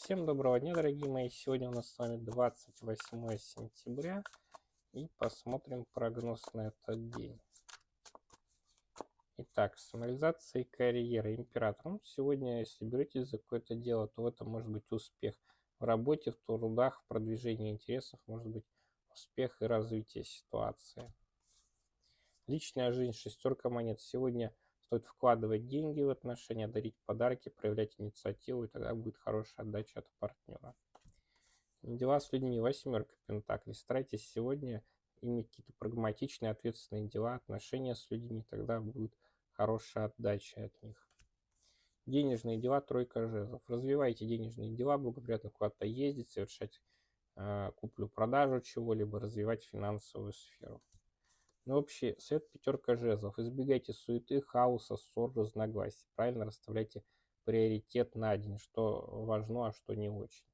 Всем доброго дня, дорогие мои. Сегодня у нас с вами 28 сентября. И посмотрим прогноз на этот день. Итак, самореализация и карьера. Император. Сегодня, если беретесь за какое-то дело, то это может быть успех в работе, в трудах, в продвижении интересов, может быть успех и развитие ситуации. Личная жизнь. Шестерка монет. Сегодня стоит вкладывать деньги в отношения, дарить подарки, проявлять инициативу, и тогда будет хорошая отдача от партнера. Дела с людьми. Восьмерка пентаклей. Старайтесь сегодня иметь какие-то прагматичные, ответственные дела, отношения с людьми, тогда будет хорошая отдача от них. Денежные дела. Тройка жезлов. Развивайте денежные дела, благоприятно куда-то ездить, совершать куплю-продажу чего-либо, развивать финансовую сферу. Общий совет. Пятерка жезлов. Избегайте суеты, хаоса, ссор, разногласий. Правильно расставляйте приоритет на день, что важно, а что не очень.